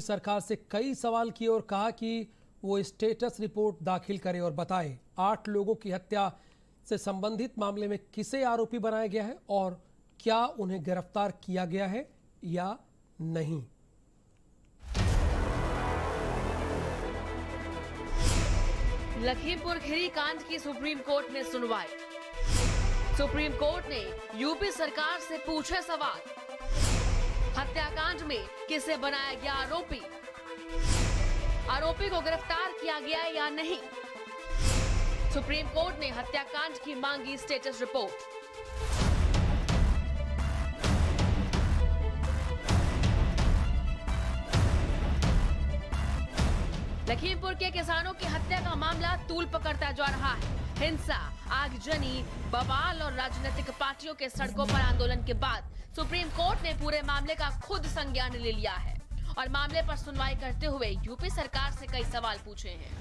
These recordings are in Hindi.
सरकार से कई सवाल किए और कहा कि वो स्टेटस रिपोर्ट दाखिल करे और बताए 8 लोगों की हत्या से संबंधित मामले में किसे आरोपी बनाया गया है और क्या उन्हें गिरफ्तार किया गया है या नहीं। लखीमपुर खीरी कांड की सुप्रीम कोर्ट में सुनवाई। सुप्रीम कोर्ट ने यूपी सरकार से पूछे सवाल। हत्याकांड में किसे बनाया गया आरोपी, आरोपी को गिरफ्तार किया गया या नहीं। सुप्रीम कोर्ट ने हत्याकांड की मांगी स्टेटस रिपोर्ट। लखीमपुर के किसानों की हत्या का मामला तूल पकड़ता जा रहा है। हिंसा, आगजनी, बवाल और राजनीतिक पार्टियों के सड़कों पर आंदोलन के बाद सुप्रीम कोर्ट ने पूरे मामले का खुद संज्ञान ले लिया है और मामले पर सुनवाई करते हुए यूपी सरकार से कई सवाल पूछे हैं।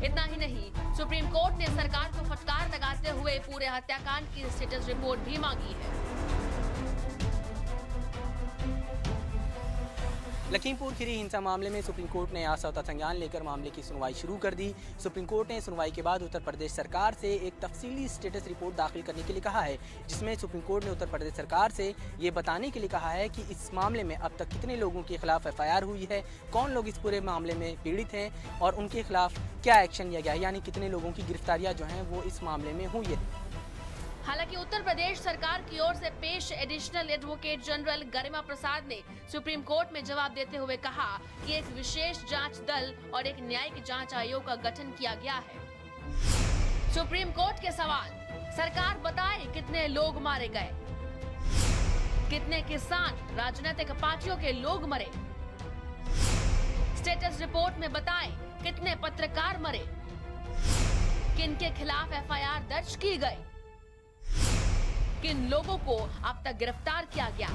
इतना ही नहीं, सुप्रीम कोर्ट ने सरकार को फटकार लगाते हुए पूरे हत्याकांड की स्टेटस रिपोर्ट भी मांगी है। लखीमपुर खीरी हिंसा मामले में सुप्रीम कोर्ट ने आज सौता संज्ञान लेकर मामले की सुनवाई शुरू कर दी। सुप्रीम कोर्ट ने सुनवाई के बाद उत्तर प्रदेश सरकार से एक तफसीली स्टेटस रिपोर्ट दाखिल करने के लिए कहा है, जिसमें सुप्रीम कोर्ट ने उत्तर प्रदेश सरकार से ये बताने के लिए कहा है कि इस मामले में अब तक कितने लोगों के खिलाफ FIR हुई है, कौन लोग इस पूरे मामले में पीड़ित हैं और उनके खिलाफ क्या एक्शन लिया गया है, यानी कितने लोगों की गिरफ्तारियाँ जो हैं वो इस मामले में हुई है। हालांकि उत्तर प्रदेश सरकार की ओर से पेश एडिशनल एडवोकेट जनरल गरिमा प्रसाद ने सुप्रीम कोर्ट में जवाब देते हुए कहा कि एक विशेष जांच दल और एक न्यायिक जांच आयोग का गठन किया गया है। सुप्रीम कोर्ट के सवाल, सरकार बताए कितने लोग मारे गए, कितने किसान, राजनीतिक पार्टियों के लोग मरे। स्टेटस रिपोर्ट में बताएं कितने पत्रकार मरे, किनके खिलाफ FIR दर्ज की गई, किन लोगों को अब तक गिरफ्तार किया गया।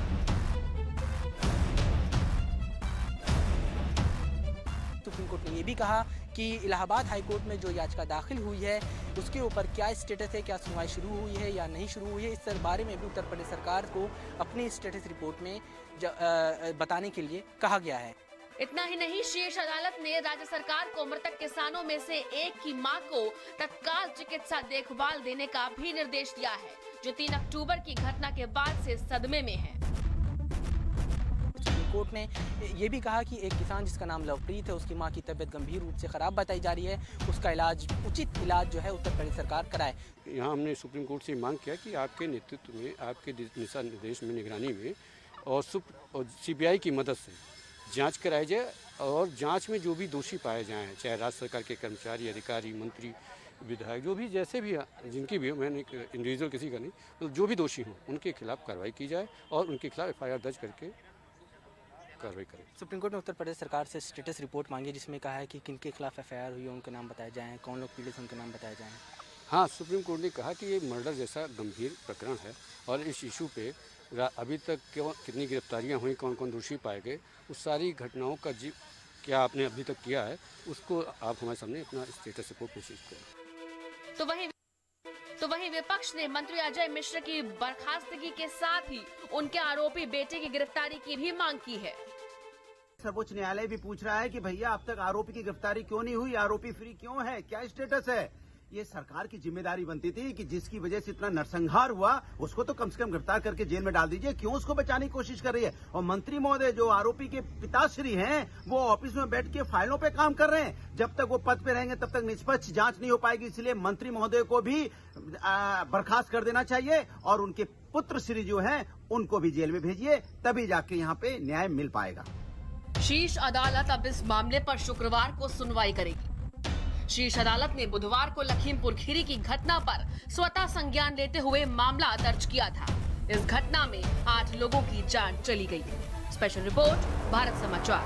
सुप्रीम कोर्ट ने यह भी कहा कि इलाहाबाद हाई कोर्ट में जो याचिका दाखिल हुई है उसके ऊपर क्या स्टेटस है, क्या सुनवाई शुरू हुई है या नहीं शुरू हुई है, इस बारे में भी उत्तर प्रदेश सरकार को अपनी स्टेटस रिपोर्ट में बताने के लिए कहा गया है। इतना ही नहीं, शीर्ष अदालत ने राज्य सरकार को मृतक किसानों में से एक की मां को तत्काल चिकित्सा देखभाल देने का भी निर्देश दिया है, जो 3 अक्टूबर की घटना के बाद से सदमे में है। सुप्रीम कोर्ट ने ये भी कहा कि एक किसान जिसका नाम लवप्रीत है, उसकी मां की तबीयत गंभीर रूप से खराब बताई जा रही है, उसका इलाज, उचित इलाज जो है उत्तर प्रदेश सरकार कराए। यहाँ हमने सुप्रीम कोर्ट से मांग किया कि आपके नेतृत्व में, आपके दिशा निर्देश में, निगरानी में और CBI की मदद से जांच कराई जाए और जांच में जो भी दोषी पाए जाएं, चाहे राज्य सरकार के कर्मचारी, अधिकारी, मंत्री, विधायक, जो भी जैसे भी जिनकी भी, मैंने इंडिविजुअल किसी का नहीं, तो जो भी दोषी हों उनके खिलाफ कार्रवाई की जाए और उनके खिलाफ FIR दर्ज करके कार्रवाई करें। सुप्रीम कोर्ट ने उत्तर प्रदेश सरकार से स्टेटस रिपोर्ट मांगी, जिसमें कहा है कि किनके खिलाफ FIR हुई है उनके नाम बताए जाएँ, कौन लोग पीड़ित हैं उनके नाम बताए जाएँ। हाँ, सुप्रीम कोर्ट ने कहा कि ये मर्डर जैसा गंभीर प्रकरण है और इस इशू पे अभी तक कितनी गिरफ्तारियां हुई, कौन कौन दोषी पाए गए, उस सारी घटनाओं का क्या आपने अभी तक किया है, उसको आप हमारे सामने अपना स्टेटस रिपोर्ट पेश करें। तो वहीं विपक्ष ने मंत्री अजय मिश्र की बर्खास्तगी के साथ ही उनके आरोपी बेटे की गिरफ्तारी की भी मांग की है। सर्वोच्च न्यायालय भी पूछ रहा है कि भैया अब तक आरोपी की गिरफ्तारी क्यों नहीं हुई, आरोपी फ्री क्यों है, क्या स्टेटस है। ये सरकार की जिम्मेदारी बनती थी कि जिसकी वजह से इतना नरसंहार हुआ उसको तो कम से कम गिरफ्तार करके जेल में डाल दीजिए, क्यों उसको बचाने की कोशिश कर रही है। और मंत्री महोदय जो आरोपी के पिताश्री हैं वो ऑफिस में बैठ के फाइलों पे काम कर रहे हैं। जब तक वो पद पे रहेंगे तब तक निष्पक्ष जांच नहीं हो पाएगी, इसलिए मंत्री महोदय को भी बर्खास्त कर देना चाहिए और उनके पुत्र श्री जो है उनको भी जेल में भेजिए, तभी जाके यहाँ पे न्याय मिल पाएगा। शीर्ष अदालत अब इस मामले पर शुक्रवार को सुनवाई करेगी। शीर्ष अदालत ने बुधवार को लखीमपुर खीरी की घटना पर स्वतः संज्ञान लेते हुए मामला दर्ज किया था। इस घटना में 8 लोगों की जान चली गई है। स्पेशल रिपोर्ट, भारत समाचार।